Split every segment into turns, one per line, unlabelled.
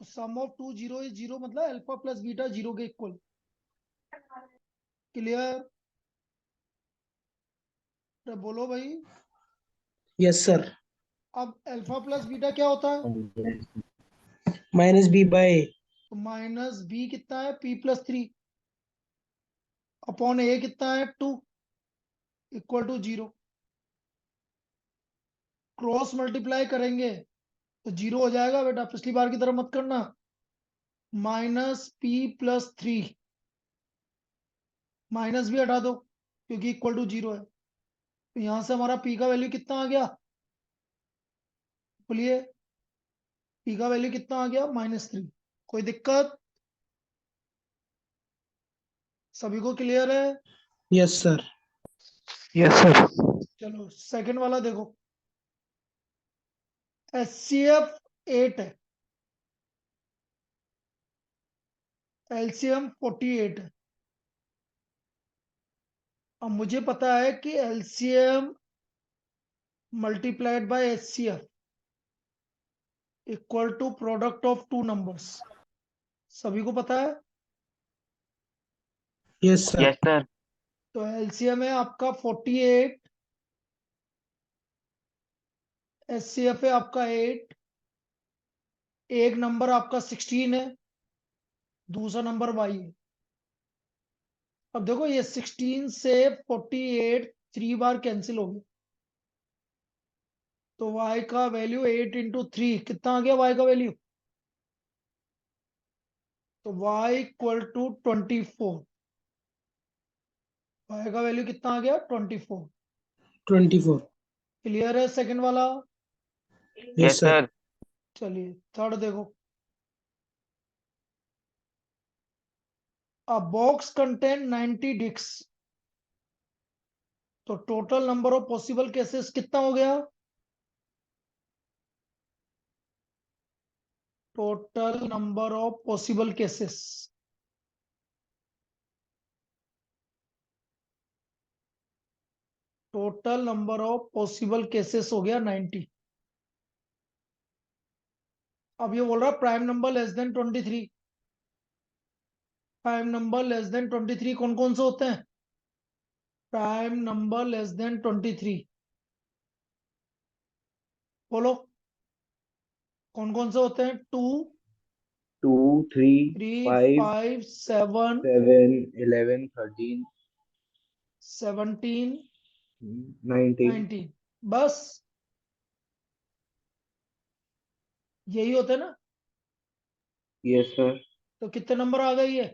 Some of two zero is zero, मतलब alpha plus beta zero के इक्वल। Clear? तो बोलो भाई।
Yes sir.
अब अल्फा प्लस बीटा क्या होता है?
-b/a।
तो माइनस बी कितना है? P plus three upon A कितना है? Two, equal to zero. Cross multiply करेंगे तो जीरो हो जाएगा बेटा, पिछली बार की तरह मत करना। Minus P plus three, minus भी हटा दो क्योंकि इक्वल टू जीरो है। तो यहां से हमारा पी का वैल्यू कितना आ गया? बोलिए। पी का वैल्यू कितना आ गया? -3। कोई दिक्कत? सभी को क्लियर है?
Yes sir.
Yes sir.
चलो सेकंड वाला देखो। HCF 8 है, LCM 48 है। अब मुझे पता है कि LCM multiplied by HCF equal to product of two numbers. सभी को पता है?
Yes sir.
Yes sir.
तो LCM है आपका 48, HCF है आपका 8। एक नंबर आपका 16 है, दूसरा नंबर y है। अब देखो ये 16 से 48 थ्री बार कैंसिल हो गया, तो y का वैल्यू 8 × 3 कितना आ गया? y का वैल्यू, तो y इक्वल टू 24। y का वैल्यू कितना आ गया? 24।
24।
क्लियर है सेकंड वाला?
Yes
yes
sir.
सर।
चलिए थर्ड देखो। अ बॉक्स कंटेन 90 डिस्क, तो total number of possible cases कितना हो गया? Total number of possible cases, total number of possible cases हो गया 90। अब ये बोल रहा है prime number less than 23। Prime number less than 23 कौन कौन से होते हैं? प्राइम नंबर लेस देन 23 बोलो, कौन कौन से होते हैं? 2,
2, 3,
3,
5,
5, 7,
7, 11, 13,
17,
19।
19। बस यही होते हैं ना?
Yes sir.
तो कितने नंबर आ गए ये?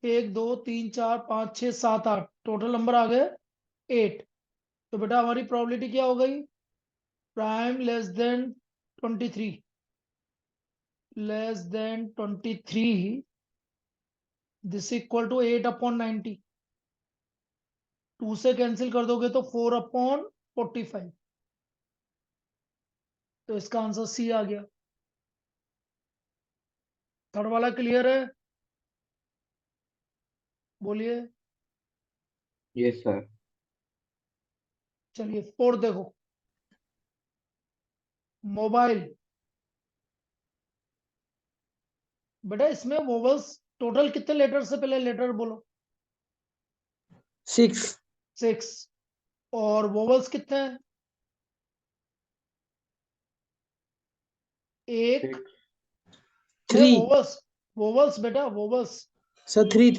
1, 2, 3, 4, 5, 6, 7, 8, टोटल नंबर आ गए 8। तो बेटा हमारी प्रोबेबिलिटी क्या हो गई? Prime less than 23, less than 23, this equal to 8/90। 2 से कैंसिल कर दोगे तो 4/45। तो इसका आंसर सी आ गया। थर्ड वाला क्लियर है? बोलिए।
Yes sir.
चलिए फोर्थ देखो। मोबाइल, बेटा इसमें वोवल्स टोटल कितने लेटर से? पहले लेटर बोलो।
6।
6। और वोवल्स कितने हैं? एक।
6।
नहीं
3
वोवल्स, वोवल्स बेटा वोवल्स।
सर। 3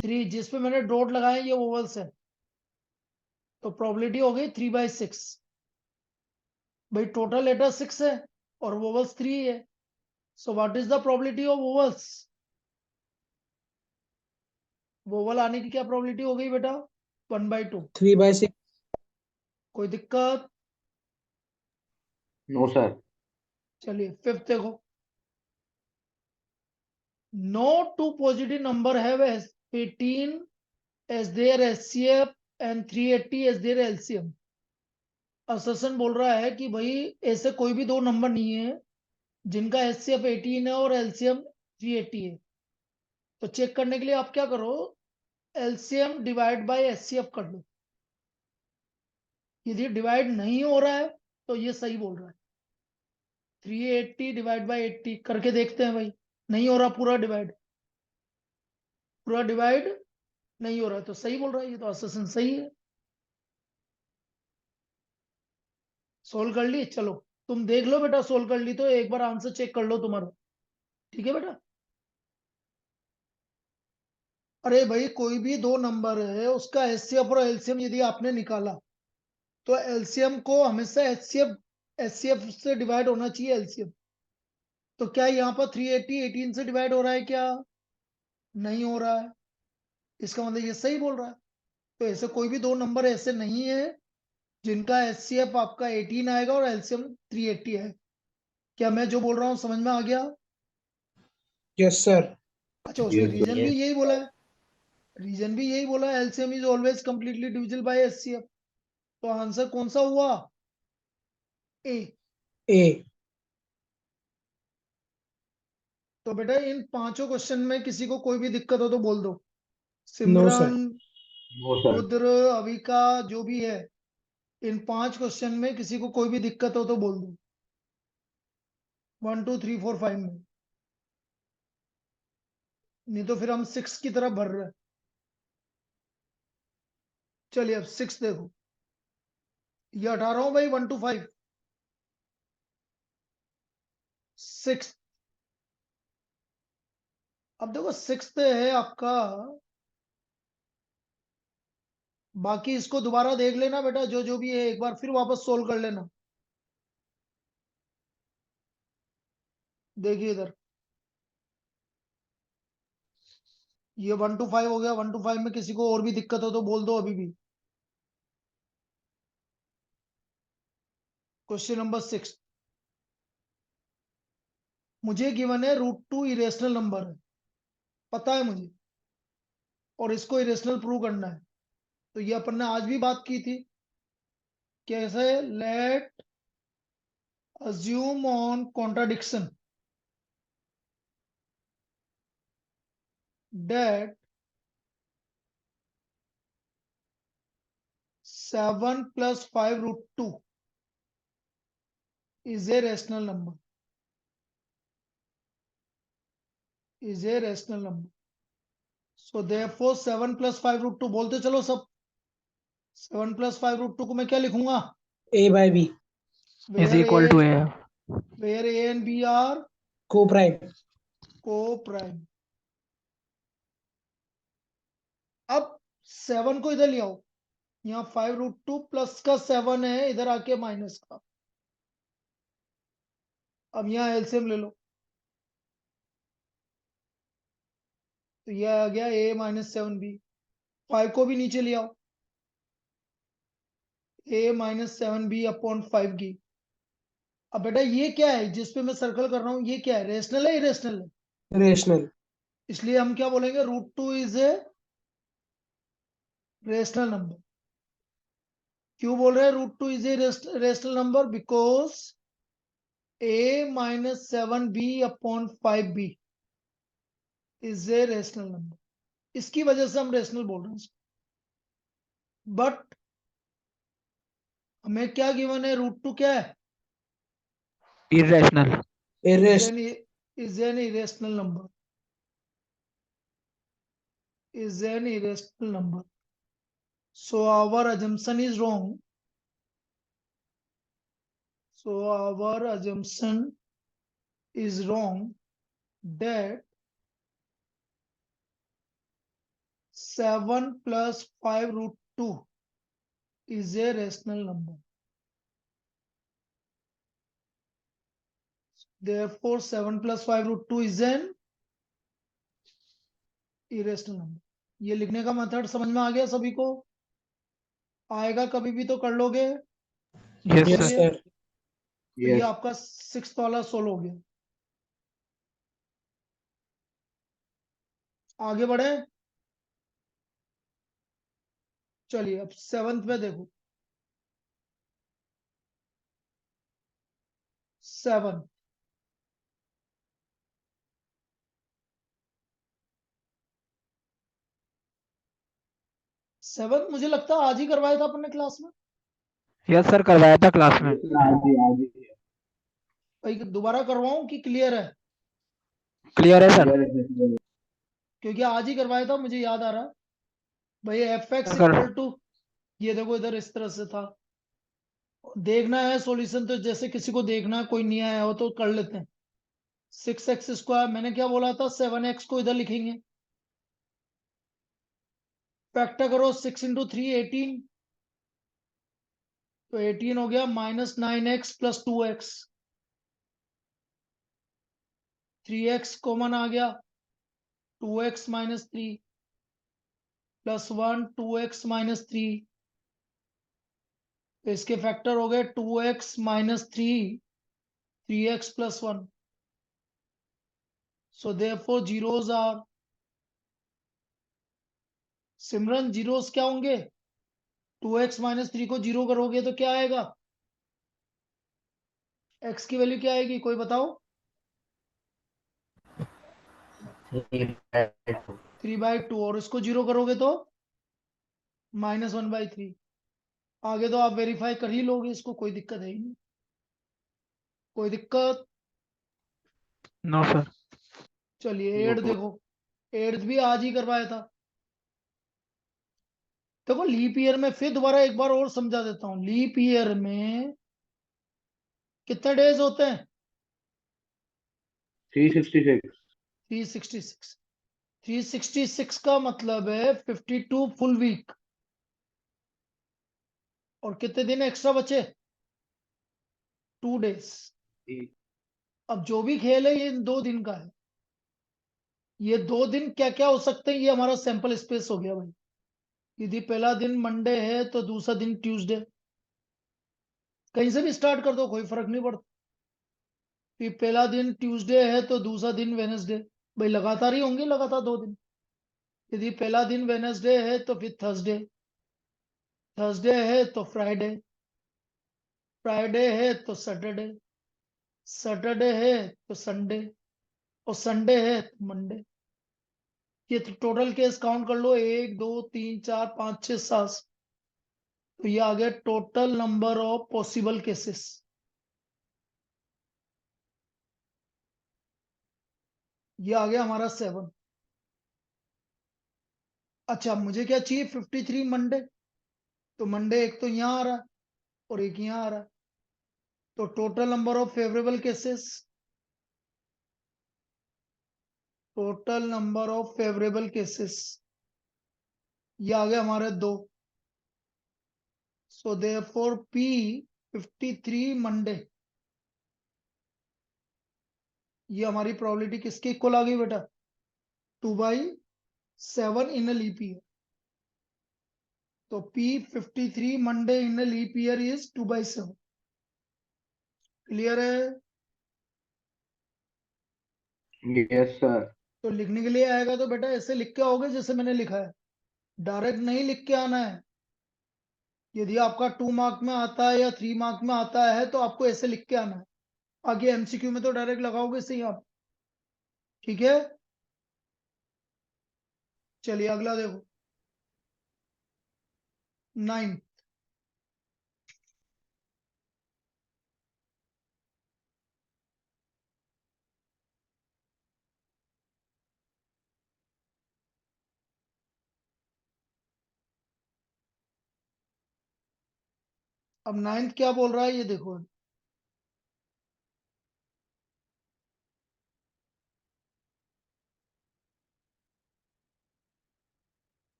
3 जिस पे मैंने डॉट लगाया ये वोवल्स है। तो प्रोबेबिलिटी हो गई 3/6। भाई टोटल लेटर 6 है और वोवल्स 3 है। So what is the probability of vowels? Vowel आने की क्या प्रोबेबिलिटी हो गई बेटा? 1/2।
3/6।
कोई दिक्कत?
No sir.
चलिए फिफ्थ देखो। No two positive number have 18 as their HCF and 380 as their LCM। Assertion बोल रहा है कि भाई ऐसे कोई भी दो नंबर नहीं है जिनका HCF 18 है और LCM 380 है। तो चेक करने के लिए आप क्या करो, LCM डिवाइड बाय HCF कर लो। यदि डिवाइड नहीं हो रहा है तो ये सही बोल रहा है। 380 डिवाइड बाई 80 करके देखते हैं भाई। नहीं हो रहा पूरा डिवाइड, पूरा डिवाइड नहीं हो रहा, तो सही बोल रहा है, ये तो असर्शन सही है। सोल्व कर ली, चलो तुम देख लो बेटा, सोल्व कर ली तो एक बार आंसर चेक कर लो तुम्हारा, ठीक है बेटा। अरे भाई कोई भी दो नंबर है, उसका एचसीएफ और एलसीएम यदि आपने निकाला तो एलसीएम को हमेशा एचसीएफ से डिवाइड होना चाहिए एलसीएम। तो क्या यहाँ पर 380 18 से डिवाइड हो रहा है क्या? नहीं हो रहा है, इसका मतलब ये सही बोल रहा है। तो ऐसे कोई भी दो नंबर ऐसे नहीं है जिनका एचसीएफ आपका 18 आएगा और एलसीएम 380 है। क्या मैं जो बोल रहा हूँ समझ में आ गया?
Yes, sir.
अच्छा, उसने
Yes, sir.
रीजन भी यही बोला है, रीजन भी यही बोला है, LCM is always completely divisible by HCF. तो आंसर कौन सा हुआ? ए।
A.
तो बेटा इन पांचों क्वेश्चन में किसी को कोई भी दिक्कत हो तो बोल दो।
No, sir.
सिमरन,
No, sir.
रुद्र, अविका, जो भी है, इन पांच क्वेश्चन में किसी को कोई भी दिक्कत हो तो बोल दो। 1 2 3 4 5 में, नहीं तो फिर हम 6 की तरफ भर रहे हैं। चलिए अब 6 देखो, ये 18 हूं भाई, 1 to 5 6। अब देखो 6 है आपका, बाकी इसको दोबारा देख लेना बेटा, जो जो भी है एक बार फिर वापस सोल्व कर लेना। देखिए इधर, ये 1 to 5 हो गया। 1 to 5 में किसी को और भी दिक्कत हो तो बोल दो अभी भी। क्वेश्चन नंबर 6, मुझे गिवन है √2 इरेशनल नंबर है, पता है मुझे, और इसको इरेशनल प्रूव करना है। तो ये अपन ने आज भी बात की थी, कैसे? Late assume on contradiction that 7 plus 5 √2 is a rational number, is a rational number. So therefore 7 plus 5 √2 बोलते चलो सब। 7 plus 5 √2 को मैं क्या लिखूंगा?
A by B.
is
where
equal to
a
A.
where a and b are
Co-prime.
co-prime। अब 7 को इधर ले आओ, यहाँ 5 √2 प्लस का 7 है, इधर आके माइनस का। अब यहाँ एलसीएम ले लो, तो यह आ गया a माइनस 7b। 5 को भी नीचे ले आओ, a माइनस 7b अपॉन 5 की। अब बेटा ये क्या है जिस पे मैं सर्कल कर रहा हूं, ये क्या है? रेशनल है इरेशनल है?
Rational.
इसलिए हम क्या बोलेंगे? √2 इज ए रेशनल नंबर। क्यों बोल रहे हैं √2 is a rational number? Because a minus 7b upon 5b is a rational number. इसकी वजह से हम रेशनल बोल रहे हैं। बट हमें क्या गिवन है? √2 क्या है?
Irrational.
Irrational.
is an irrational number, is an irrational number. So our assumption is wrong. So our assumption is wrong that 7 plus 5 √2 is a rational number. Therefore 7 plus 5 √2 is an irrational number. ये लिखने का method समझ में आ गया सभी को? आएगा कभी भी तो कर लोगे।
Yes,
Yes,
sir.
चलिए,
sir.
तो ये
Yes.
आपका 6 वाला सोल्व हो गया। आगे बढ़े, चलिए अब 7th में देखो। 7, मुझे लगता है आज ही करवाया था अपने क्लास में।
Yes, sir. करवाया था क्लास में।
Yes, sir. आज ही है।
भाई दोबारा करवाऊं कि क्लियर है?
क्लियर है सर।
क्योंकि आज ही करवाया था, मुझे याद आ रहा। भाई एफ एक्स
कर
इक्वल टू, ये देखो इधर इस तरह से था। देखना है सॉल्यूशन, तो जैसे किसी को देखना है, कोई नहीं आया हो तो कर लेते हैं। 6x², मैंने क्या बोला था, 7x को इधर लिखेंगे। फैक्टर करो, 6 × 3 18, तो 18 हो गया, -9x + 2x। 3x कॉमन आ गया, 2x - 3 + 1 2x - 3। तो इसके फैक्टर हो गए 2x - 3 3x + 1। So therefore zeros are, Simran zeros क्या होंगे? 2x - 3 को जीरो करोगे तो क्या आएगा? x की वैल्यू क्या आएगी, कोई बताओ? 3/2। और इसको जीरो करोगे तो -1/3। आगे तो आप वेरीफाई कर ही लोगे इसको, कोई दिक्कत है ही नहीं। कोई दिक्कत?
No sir.
चलिए
No
एट देखो, एट्थ भी आज ही करवाया था। देखो लीप ईयर में, फिर दोबारा एक बार और समझा देता हूं, लीप ईयर में कितने डेज होते हैं?
366।
366। 366 का मतलब है 52 फुल वीक। और कितने दिन एक्स्ट्रा बचे? 2 डेज। अब जो भी खेल है ये इन 2 दिन का है। ये 2 दिन क्या क्या हो सकते हैं, ये हमारा सैंपल स्पेस हो गया भाई। यदि पहला दिन मंडे है तो दूसरा दिन ट्यूसडे, कहीं से भी स्टार्ट कर दो, कोई फर्क नहीं पड़ता। फिर पहला दिन ट्यूसडे है तो दूसरा दिन वेनसडे। भाई लगातार ही होंगे, लगातार 2 दिन। यदि पहला दिन वेनसडे है तो फिर थर्सडे, थर्सडे है तो फ्राइडे, फ्राइडे है तो सैटरडे, सैटरडे है तो संडे, और संडे है तो मंडे। ये तो टोटल केस काउंट कर लो, 1 2 3 4 5 6 7। तो ये आ गया total number of possible cases. ये आ गया हमारा 7। अच्छा मुझे क्या चाहिए, 53 मंडे। तो मंडे एक तो यहाँ आ रहा है और एक यहाँ आ रहा है, तो total number of favourable cases, total number of favourable cases, ये आ गया हमारे 2। सो देयरफॉर P 53 मंडे, ये हमारी प्रोबेबिलिटी किसके इक्वल आ गई बेटा? 2/7 इन लीप ईयर। तो P 53 Monday in leap year is 2/7। Clear है?
Yes, sir.
तो लिखने के लिए आएगा तो बेटा ऐसे लिख के आओगे जैसे मैंने लिखा है, डायरेक्ट नहीं लिख के आना है। यदि आपका 2 मार्क में आता है या 3 मार्क में आता है तो आपको ऐसे लिख के आना है। आगे एमसीक्यू में तो डायरेक्ट लगाओगे सही आप। ठीक है, चलिए अगला देखो, 9। अब 9th क्या बोल रहा है ये देखो।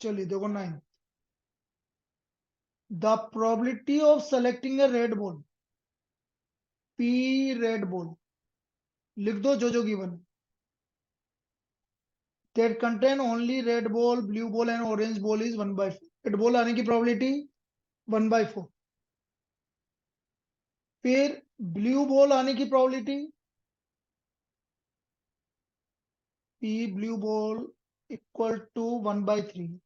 चलिए देखो 9, the probability of selecting A red ball, P red ball, लिख दो जो given, that contain only red ball, blue ball and orange ball is 1/4। Red ball आने की प्रोबेबिलिटी 1/4। फिर ब्लू बॉल आने की probability, P blue ball equal to 1/3।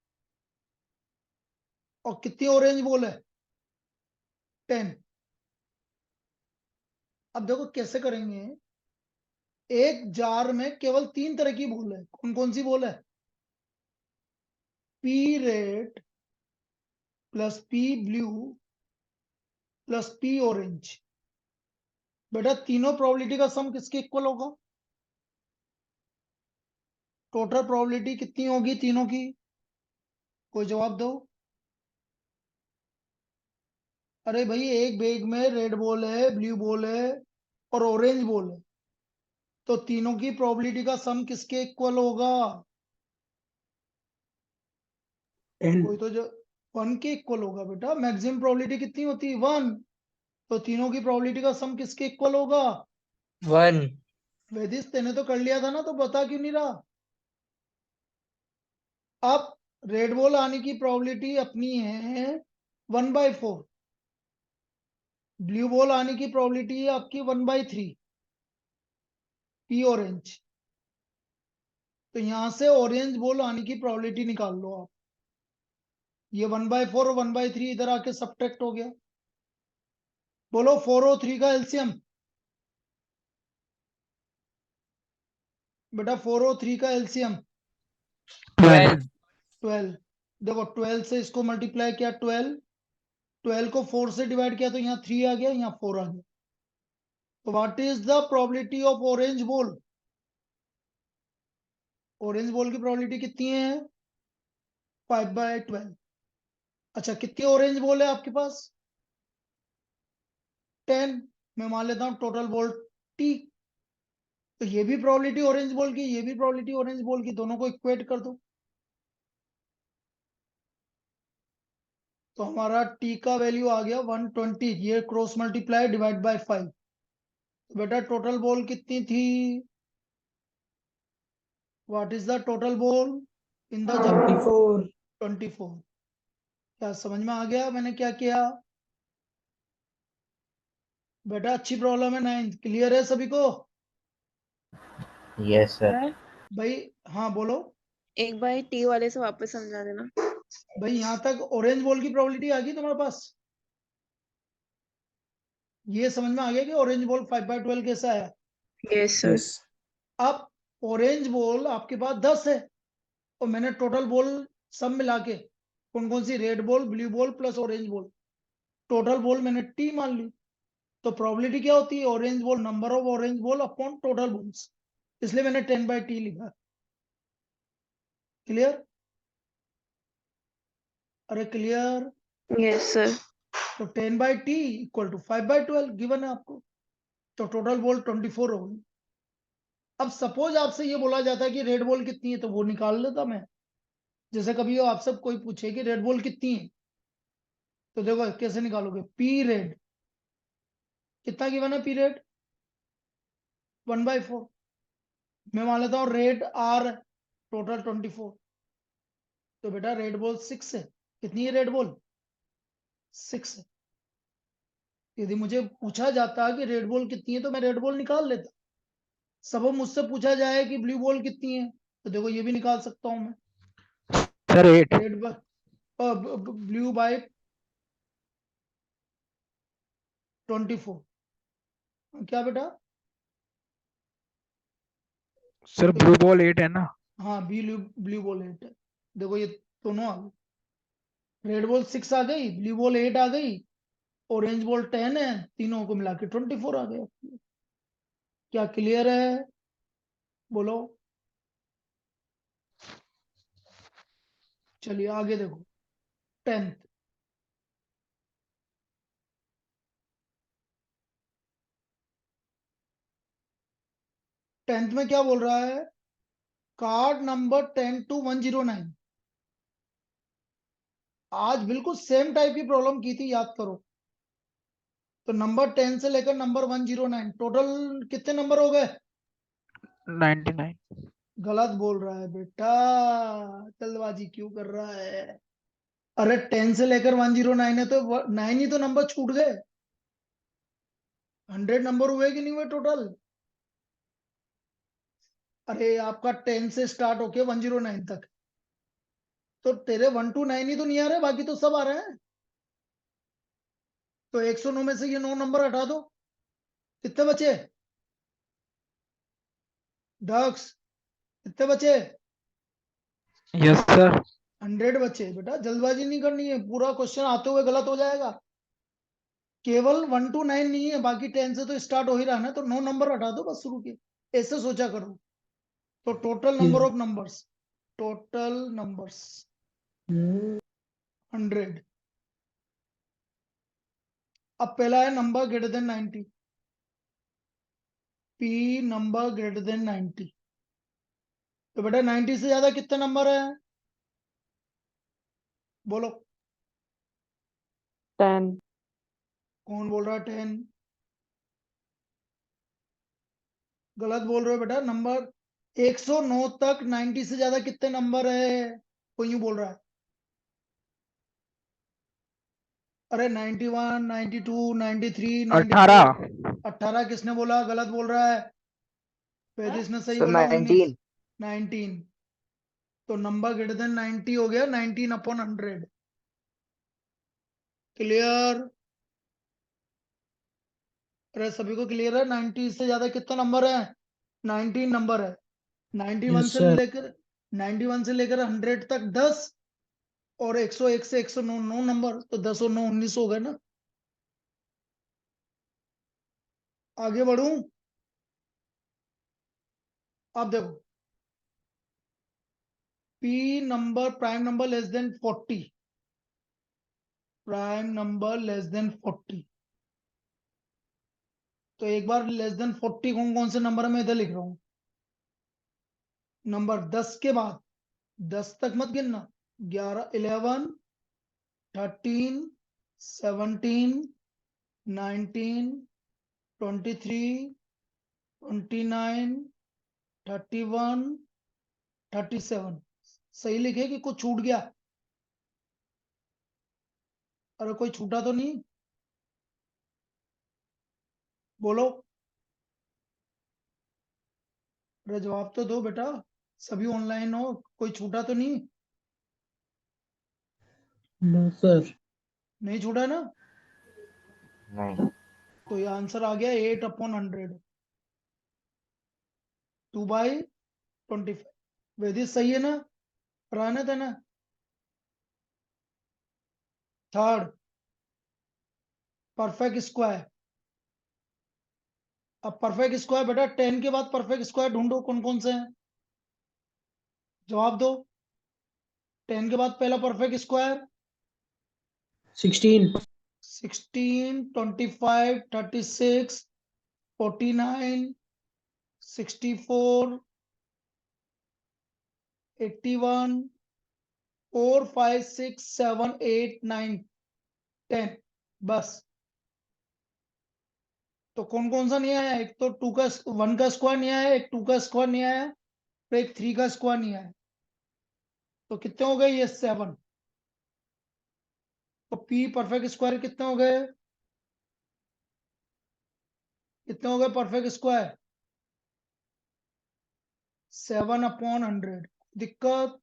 और कितनी ऑरेंज बॉल है? 10। अब देखो कैसे करेंगे, एक जार में केवल 3 तरह की बॉल है। कौन कौन सी बॉल है? P red plus P blue plus P orange. बेटा तीनों प्रोबेबिलिटी का सम किसके इक्वल होगा? टोटल प्रोबेबिलिटी कितनी होगी तीनों की? कोई जवाब दो। अरे भाई एक बैग में रेड बॉल है, ब्लू बॉल है और ऑरेंज बॉल है, तो तीनों की प्रोबेबिलिटी का सम किसके इक्वल होगा?
10
कोई तो जो 1 के इक्वल होगा बेटा। मैक्सिमम प्रोबेबिलिटी कितनी होती है? 1। तो तीनों की प्रोबेबिलिटी का सम किसके इक्वल होगा?
1
वेदिस तेने तो कर लिया था ना, तो बता क्यों नहीं रहा? अब रेड बॉल आने की प्रोबेबिलिटी अपनी है 1/4। ब्लू बॉल आने की प्रोबेबिलिटी है आपकी 1/3 पी ऑरेंज। तो यहां से ऑरेंज बॉल आने की प्रोबेबिलिटी निकाल लो आप। ये 1/4 और 1/3 इधर आके सब्ट्रैक्ट हो गया। बोलो 4 और 3 का एलसीएम। बेटा 4 और 3 का एलसीएम
12
12। देखो 12 से इसको मल्टीप्लाई किया 12 को 4 से डिवाइड किया तो यहाँ 3 आ गया, यहाँ 4 आ गया। तो what is the probability of orange ball? Orange ball की प्रोबेबिलिटी कितनी है? 5/12। अच्छा कितनी ऑरेंज बॉल है आपके पास? 10। मैं मान लेता हूँ टोटल बॉल टी। तो ये भी प्रोबेबिलिटी ऑरेंज बॉल की, ये भी प्रोबेबिलिटी ऑरेंज बॉल की, दोनों को इक्वेट कर दो। तो हमारा टी का वैल्यू आ गया 120। ये क्रॉस मल्टीप्लाई डिवाइड बाय 5। तो बेटा टोटल बॉल कितनी थी? What is the total ball in the जग?
24
24। क्या समझ में आ गया मैंने क्या किया? बेटा अच्छी प्रॉब्लम है। 9 क्लियर है सभी को?
Yes, sir.
सर
भाई हाँ बोलो।
एक बार टी वाले से वापस समझा देना।
भाई यहां तक ऑरेंज बॉल की प्रोबेबिलिटी आ गई तुम्हारे पास? ये समझ में आ गया कि ऑरेंज बॉल 5/12 कैसा है?
Yes sir.
यस
अब ऑरेंज बॉल आपके पास 10 है और मैंने टोटल बॉल सब मिला के कौन कौन सी, red ball, blue ball plus orange ball, total ball मैंने टी मान ली। तो प्रोबेबिलिटी क्या होती है? Orange ball, number of orange ball upon total balls. इसलिए मैंने 10/t लिखा। क्लियर? अरे क्लियर?
Yes sir.
तो 10/t इक्वल टू 5/12 गिवन है आपको। तो टोटल बॉल 24 हो गई। अब सपोज आपसे ये बोला जाता है कि रेड बॉल कितनी है, तो वो निकाल लेता मैं। जैसे कभी आपसे कोई पूछे कि रेड बॉल कितनी है, तो देखो कैसे निकालोगे। पी रेड कितना गिवन है? P red 1/4। मैं मान लेता हूँ रेड आर टोटल 24। तो बेटा रेड बॉल 6 है। कितनी है रेड बॉल? 6 है। यदि मुझे पूछा जाता कि रेड बॉल कितनी है तो मैं रेड बॉल निकाल लेता। सब मुझसे पूछा जाए कि ब्लू बॉल कितनी है, तो देखो ये भी निकाल सकता हूं मैं।
Sir 8
red blue by 24। क्या बेटा?
सर ब्लू बॉल 8 है ना?
हाँ ब्लू ब्लू बॉल 8 है। देखो ये दोनों आ गए। रेड बॉल 6 आ गई, ब्लू बॉल 8 आ गई, ऑरेंज बॉल 10 है। तीनों को मिला के 24 आ गया। क्या क्लियर है? बोलो। चलिए आगे देखो। 10th। में क्या बोल रहा है? Card number 10 to 109। आज बिल्कुल सेम टाइप की प्रॉब्लम की थी, याद करो। तो नंबर 10 से लेकर नंबर 109 टोटल कितने नंबर हो गए?
99
गलत बोल रहा है बेटा। जल्दबाजी क्यों कर रहा है? अरे 10 से लेकर 109 है तो 9 ही तो नंबर छूट गए। 100 नंबर हुए कि नहीं हुए टोटल? अरे आपका 10 से स्टार्ट होके 109 तक, तो तेरे 1 to 9 ही तो नहीं आ रहे, बाकी तो सब आ रहे हैं। तो 109 में से ये 9 नंबर हटा दो, कितने बचे? डक्स कितने बचे?
यस सर
100 बचे बेटा, जल्दबाजी नहीं करनी है, पूरा क्वेश्चन आते हुए गलत हो जाएगा। केवल 1 to 9 नहीं है, बाकी 10 से तो स्टार्ट हो ही रहा है ना, तो 9 नंबर हटा दो बस शुरू के, ऐसे सोचा करो। तो total number of numbers, total numbers 100। अब पहला है number greater than 90, P number greater than 90। तो बेटा 90 से ज्यादा कितने नंबर है, बोलो।
10,
कौन बोल रहा है 10? गलत बोल रहे हो बेटा। नंबर 109 तक 90 से ज्यादा कितने नंबर है, कोई यूं बोल रहा है। अरे 91, 92, 93, 94।
18
18 किसने बोला, गलत बोल रहा है। वेदिस ने सही
सर
बोला 19।
19।
19। तो नंबर ग्रेटर देन 90 हो गया 19 अपॉन 100। क्लियर? अरे सभी को क्लियर है? 90 से ज्यादा कितना नंबर है, 19 नंबर है। 91
यस
से
सर।
लेकर 91 से लेकर 100 तक 10, और 101 से 109 9 नंबर, तो 10 और 9 19 हो गए ना। आगे बढ़ूं? अब देखो, P number prime number less than 40, prime number less than 40। तो एक बार लेस देन 40 कौन कौन से नंबर में इधर लिख रहा हूं। नंबर 10 के बाद, 10 तक मत गिनना, 11 11 13 17 19 23 29 31 37। सही लिखे कि कुछ छूट गया? अरे कोई छूटा तो नहीं, बोलो। अरे जवाब तो दो बेटा, सभी ऑनलाइन हो, कोई छूटा तो नहीं?
No sir.
नहीं छूटा ना?
नहीं।
तो ये आंसर आ गया 8 अपॉन 100, 2/25। वेदिस सही है ना, रहने देना। Third, perfect square. अब परफेक्ट स्क्वायर बेटा 10 के बाद परफेक्ट स्क्वायर ढूंढो, कौन कौन से हैं, जवाब दो। 10 के बाद पहला परफेक्ट स्क्वायर,
16,
16 25 36 49 64 81 4 5 6 7 8 9 10। बस। तो कौन कौन सा नहीं आया, एक तो 2 का 1 का स्क्वायर नहीं आया, एक 2 का स्क्वायर नहीं आया, और एक 3 का स्क्वायर नहीं आया। तो कितने हो गए ये 7। तो पी परफेक्ट स्क्वायर कितने हो गए, कितने हो गए परफेक्ट स्क्वायर, 7 अपॉन 100। दिक्कत?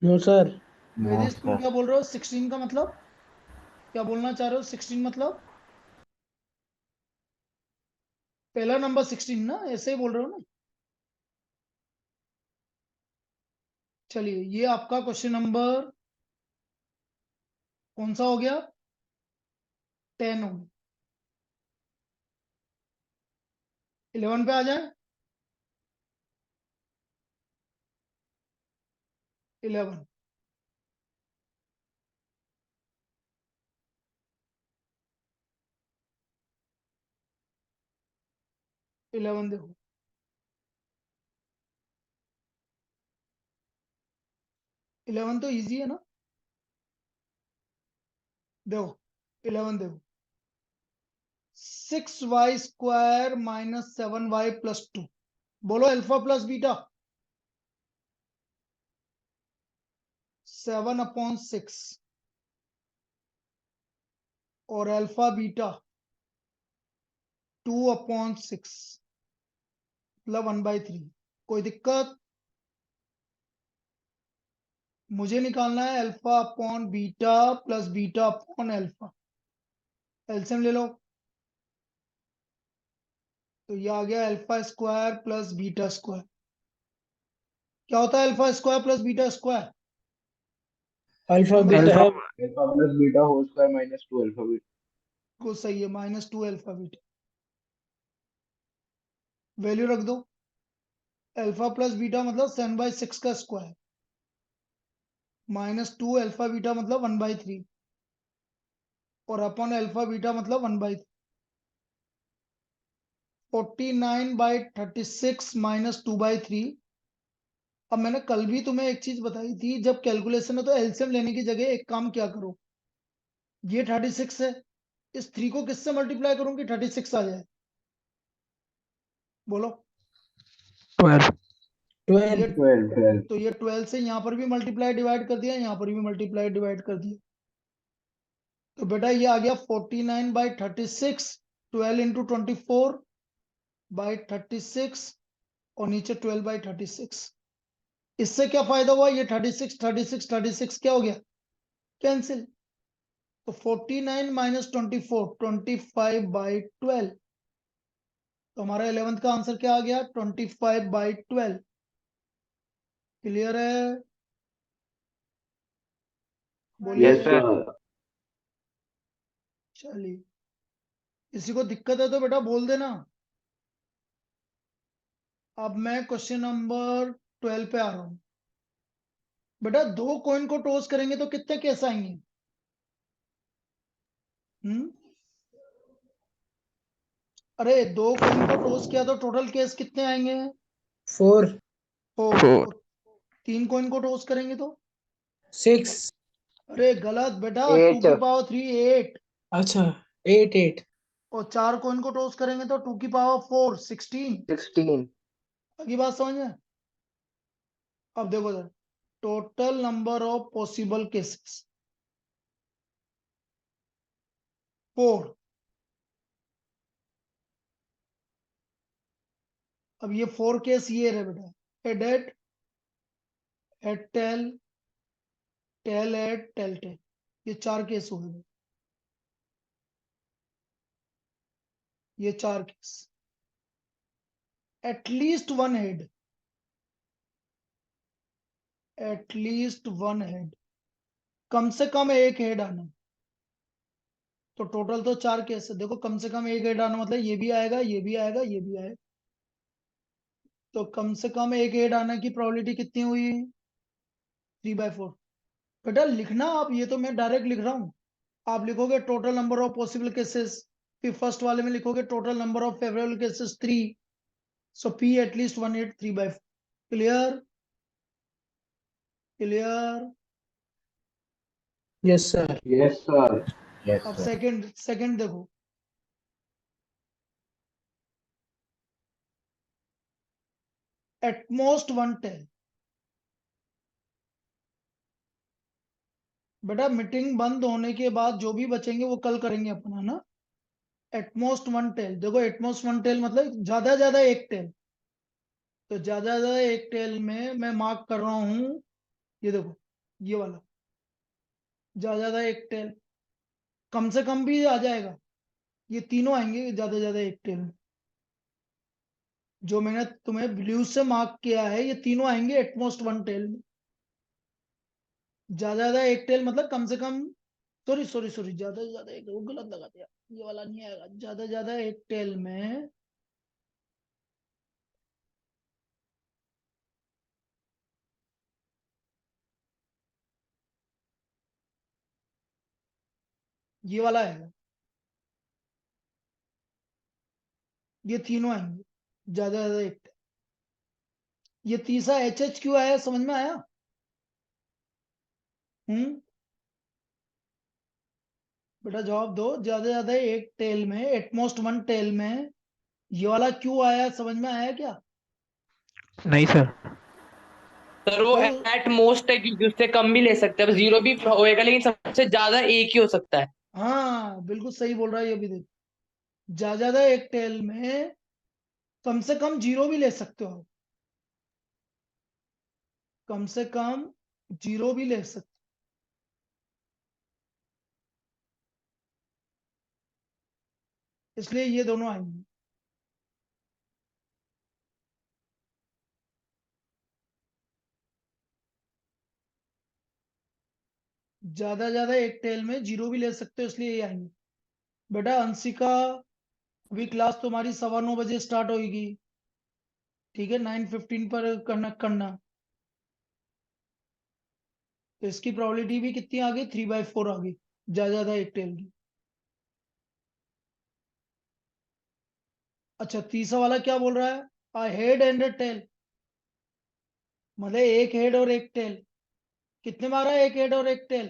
No sir.
नो
वेदिस तुम
सर।
क्या बोल रहे हो, 16 का मतलब क्या बोलना चाह रहे हो, 16 मतलब पहला नंबर 16 ना, ऐसे ही बोल रहे हो ना। चलिए, ये आपका क्वेश्चन नंबर कौन सा हो गया, 10 हो गया। 11 पे आ जाए। 11, देखो। 11 तो इजी है ना, देखो 11 देखो, 6y square minus 7y plus 2। बोलो अल्फा प्लस बीटा। 7 अपॉन 6 और अल्फा बीटा 2 अपॉन 6, मतलब 1/3। कोई दिक्कत? मुझे निकालना है alpha upon beta plus beta upon alpha. LCM ले लो। तो ये आ गया alpha square plus beta square. क्या होता है alpha square plus beta square?
Alpha
हाँ,
बीटा है
alpha plus beta whole square minus 2 alpha beta.
को सही है, -2 अल्फा बीटा। वैल्यू रख दो। अल्फा प्लस बीटा मतलब 7/6 का स्क्वायर, -2 अल्फा बीटा मतलब 1/3, और अपॉन अल्फा बीटा मतलब 1/3। 49/36 -2/3। अब मैंने कल भी तुम्हें एक चीज बताई थी, जब कैलकुलेशन है तो एलसीएम लेने की जगह एक काम क्या करो, ये 36 है, इस 3 को किससे मल्टीप्लाई करूं कि 36 आ जाए? बोलो।
12
ये
12
12
तो ये 12 से यहाँ पर भी मल्टीप्लाई डिवाइड कर दिया, यहाँ पर भी मल्टीप्लाई डिवाइड कर दिया। तो बेटा ये आ गया 49/36, 12 इंटू 24/36, और नीचे 12/36। इससे क्या फायदा हुआ, ये 36 36 36 क्या हो गया, कैंसिल। तो 49 माइनस 24, 25/12। तो हमारा 11th का आंसर क्या आ गया, 25/12। क्लियर है? बोलिए।
Yes sir.
चलिए, किसी को दिक्कत है तो बेटा बोल देना। अब मैं क्वेश्चन नंबर 12 पे आ रहा हूं। बेटा 2 कॉइन को टॉस करेंगे तो कितने केस आएंगे? हम्म अरे 2 कॉइन को टॉस किया तो टोटल केस कितने आएंगे?
4
4।
4
और 3 कॉइन को टॉस करेंगे तो?
6
अरे गलत बेटा, 2
8
की पावर 3 8।
अच्छा 8 8
और 4 कॉइन को टॉस करेंगे तो 2 की पावर 4 16।
16
बाकी बात समझ में? अब देखो sir, total number of possible cases 4। अब ये 4 केस ये रहे बेटा, head head, head tail, tail head, tail tail. ये 4 केस हो गए। ये 4 case, at least one head, at least one head, कम से कम एक हेड आना। तो टोटल तो 4 केस है, देखो कम से कम एक हेड आना मतलब ये भी आएगा, ये भी आएगा, ये भी आएगा। तो कम से कम एक हेड आने की प्रोबेबिलिटी कितनी हुई, 3/4। बेटा लिखना आप, ये तो मैं डायरेक्ट लिख रहा हूं। आप लिखोगे total number of possible cases, फिर फर्स्ट वाले में लिखोगे total number of favourable cases 3। So P at least one head 3/4। Clear? Clear?
Yes sir
yes sir. Yes
अब
सर।
सेकंड सेकंड देखो, एटमोस्ट वन टेल। बेटा मीटिंग बंद होने के बाद जो भी बचेंगे वो कल करेंगे अपना ना। एटमोस्ट वन टेल, देखो एटमोस्ट वन टेल मतलब ज्यादा एक टेल। तो ज्यादा एक टेल में मैं मार्क कर रहा हूं, ये देखो, ये वाला ज्यादा एक टेल। कम से कम भी आ जाएगा, ये तीनों आएंगे ज्यादा एक टेल में। जो मैंने तुम्हें ब्लू से मार्क किया है ये तीनों आएंगे एटमोस्ट वन टेल में। ज्यादा एक टेल मतलब कम से कम, सॉरी सॉरी सॉरी, ज्यादा एक, वो गलत लगा दिया, ये वाला नहीं आएगा। ज्यादा एक टेल में ये वाला आएगा, ये तीनों आएंगे ज्यादा एक टेल। ये तीसरा एच क्यू आया, समझ में आया? हम्म बेटा जवाब दो, ज्यादा एक टेल में, एटमोस्ट वन टेल में ये वाला क्यों आया, समझ में आया क्या?
नहीं सर।
सर वो
तो
एट मोस्ट है क्योंकि उससे कम भी ले सकते हैं, जीरो भी होएगा लेकिन सबसे ज्यादा एक ही हो सकता है।
हाँ बिल्कुल सही बोल रहा है, ये भी देख, ज्यादा एक टेल में कम से कम जीरो भी ले सकते हो, कम से कम जीरो भी ले सकते हो। इसलिए ये दोनों आएंगे। ज्यादा एक टेल में जीरो भी ले सकते हो, इसलिए ये आएंगे। बेटा अंशिका, अभी क्लास तुम्हारी 9:15 स्टार्ट होगी, ठीक है? 9:15 पर कनेक्ट करना। तो इसकी प्रोबेबिलिटी भी कितनी आ गई? 3/4 आ गई, ज्यादा एक टेल की। अच्छा, तीसरा वाला क्या बोल रहा है? A head and a tail, मतलब एक हेड और एक टेल। कितने में आ रहा है एक हेड और एक टेल?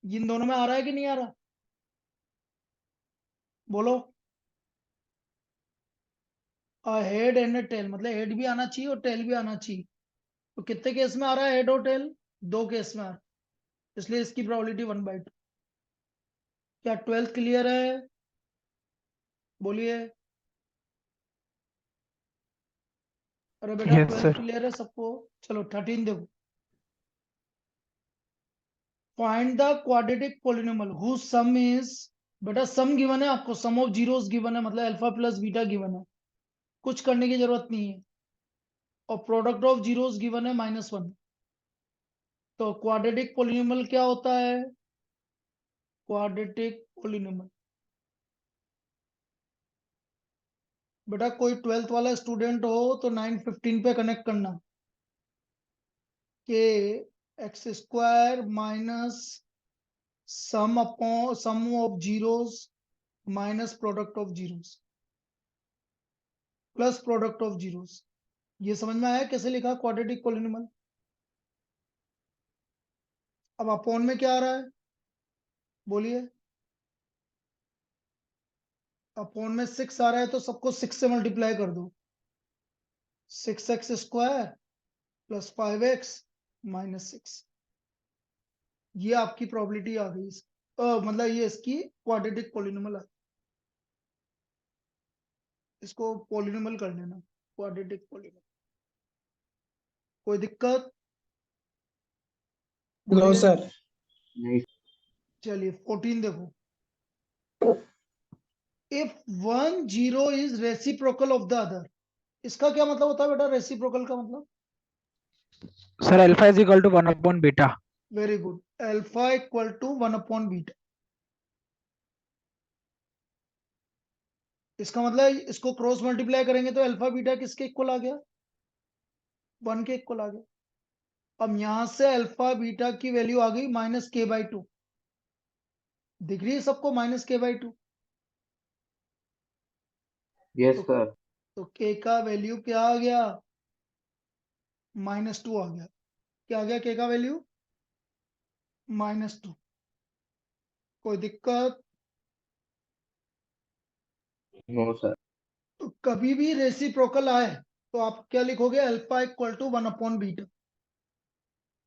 इन दोनों में आ रहा है कि नहीं आ रहा? बोलो। A head and a tail, मतलब हेड भी आना चाहिए और टेल भी आना चाहिए। तो कितने केस में आ रहा है हेड और टेल? 2 केस में आ रहा है, इसलिए इसकी प्रोबेबिलिटी 1/2। क्या 12th क्लियर है? बोलिए। अरे बेटा
यस
12th
सर।
क्लियर है सबको? चलो 13 देखो। Find the quadratic polynomial whose sum is, बेटा सम गिवन है आपको, सम ऑफ जीरोस गिवन है, मतलब अल्फा प्लस बीटा गिवन है, कुछ करने की जरूरत नहीं है। और प्रोडक्ट ऑफ जीरोस गिवन है -1। तो क्वाड्रेटिक पोलिनोमियल क्या होता है? क्वाड्रेटिक पोलिनोमियल, बेटा कोई 12th वाला स्टूडेंट हो तो 9:15 पे कनेक्ट करना। के x square minus sum of zeros minus product of zeros plus product of zeros. ये समझ में आया कैसे लिखा क्वाड्रेटिक पोलिनोमियल? अब अपॉन में क्या आ रहा है? बोलिए। अपॉन में 6 आ रहा है, तो सबको 6 से मल्टीप्लाई कर दो। 6x² plus 5x minus 6। ये आपकी प्रोबेबिलिटी आ गई मतलब ये इसकी क्वाड्रेटिक पोलिनोमियल है। इसको पोलिनोमियल कर लेना, क्वाड्रेटिक पोलिनोमियल। कोई दिक्कत?
नो
बोलिए।
सर।
नहीं।
चलिए 14 देखो। If one zero is reciprocal of the other, इसका क्या मतलब होता है बेटा रेसिप्रोकल का मतलब?
Sir alpha is equal to 1/बीटा।
Very good, alpha equal to 1/बीटा। इसका मतलब इसको क्रॉस मल्टीप्लाई करेंगे तो अल्फा बीटा किसके इक्वल आ गया? 1 के इक्वल आ गया। अब यहां से अल्फा बीटा की वैल्यू आ गई -k/2। दिख रही है सबको -k/2?
यस
तो
सर।
तो k का वैल्यू क्या आ गया? -2 आ गया। क्या आ गया k का वैल्यू? -2। कोई दिक्कत?
No sir.
तो कभी भी रेसिप्रोकल आए तो आप क्या लिखोगे? अल्फा इक्वल टू 1/बीटा।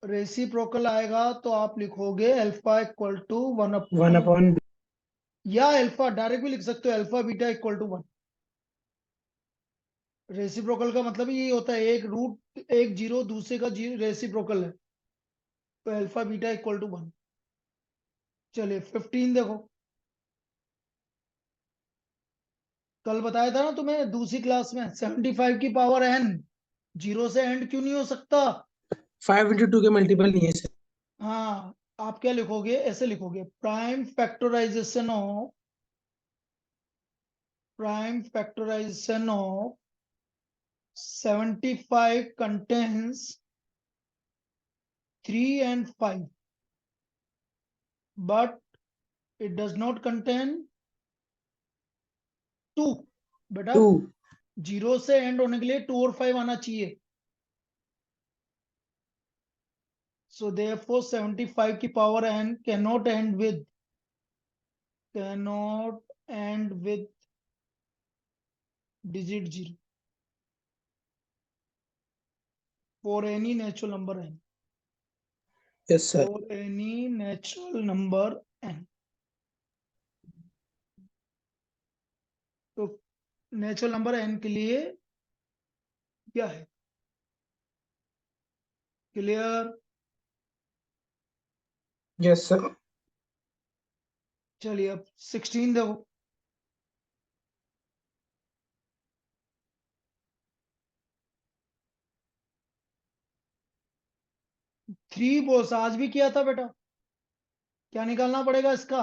रेसिप्रोकल आएगा तो आप लिखोगे alpha equal to 1
one upon
या अल्फा डायरेक्ट भी लिख सकते हो, alpha beta equal to 1। Reciprocal का मतलब ही यही होता है, एक रूट एक जीरो दूसरे का जीरो रेसिप्रोकल है, तो अल्फा बीटा इक्वल टू 1। चलिए 15 देखो। कल बताया था ना तुम्हें दूसरी क्लास में, 75 की पावर n जीरो से एंड क्यों नहीं हो सकता?
5 × 2 के मल्टीपल नहीं है सर।
हाँ, आप क्या लिखोगे? ऐसे लिखोगे, prime factorization of 75 contains 3 and 5, but it does not contain 2। बेटा
2
जीरो से एंड होने के लिए 2 और 5 आना चाहिए। सो देयरफॉर 75 की power n cannot end with digit 0 for any natural number n।
Yes sir.
for any natural number n। तो नेचुरल नंबर n के लिए क्या है? क्लियर?
Yes sir.
चलिए अब 16 देखो। 3 बॉस आज भी किया था बेटा। क्या निकालना पड़ेगा इसका?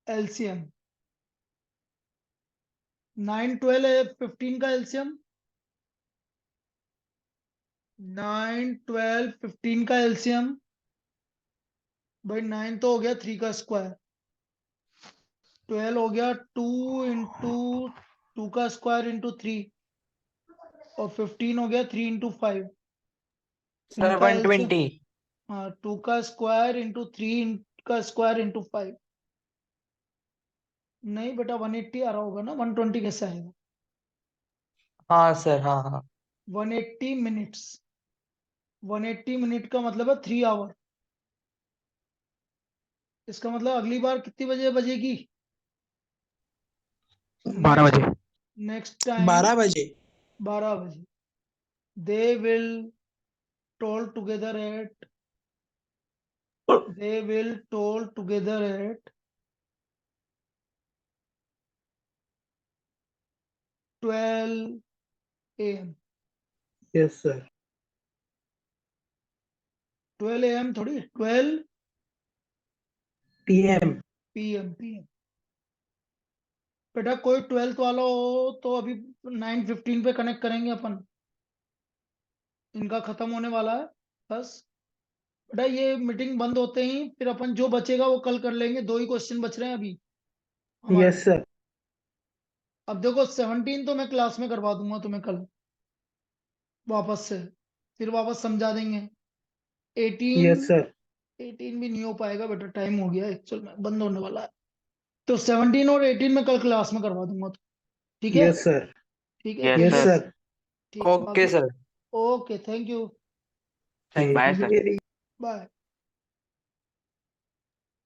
एलसीएम। 9 12 है 15 का एलसीएम। 9 12 15 का एलसीएम। भाई 9 तो हो गया 3 का स्क्वायर। 12 हो गया 2 इंटू 2 का स्क्वायर इंटू 3। और 15 हो गया 3 इंटू 5।
सर
इनका एलसीएम
120।
हाँ 2 का स्क्वायर इंटू 3 का स्क्वायर इंटू 5। नहीं बेटा 180 आ रहा होगा ना, 120 कैसे आएगा?
हाँ सर, हाँ हाँ।
180 मिनट्स। 180 मिनट का मतलब है 3 आवर। इसका मतलब अगली बार कितनी बजे बजेगी?
12 बजे।
नेक्स्ट टाइम
12 बजे
12 बजे। They will toll together at they will toll together at 12 a.m.
Yes sir
12 a.m. थोड़ी 12
PM
p.m. बेटा कोई 12th वाला हो तो अभी 9:15 पे कनेक्ट करेंगे अपन। इनका खत्म होने वाला है बस। बेटा ये मीटिंग बंद होते ही फिर अपन जो बचेगा वो कल कर लेंगे। 2 ही क्वेश्चन बच रहे हैं अभी हमारे।
यस सर
अब देखो 17 तो मैं क्लास में करवा दूंगा तुम्हें कल वापस से। फिर वापस समझा देंगे। 18
यस सर
18 भी नहीं हो पाएगा बेटा, टाइम हो गया एक्चुअल में, बंद होने वाला है। तो 17 और 18 में कल क्लास में करवा दूंगा तो। ठीक है?
यस सर
ठीक है
यस
यस
सर।
सर
ठीक है
ओके
बाकी।
Sir.
Okay thank you.
Bye sir.
Very
bye.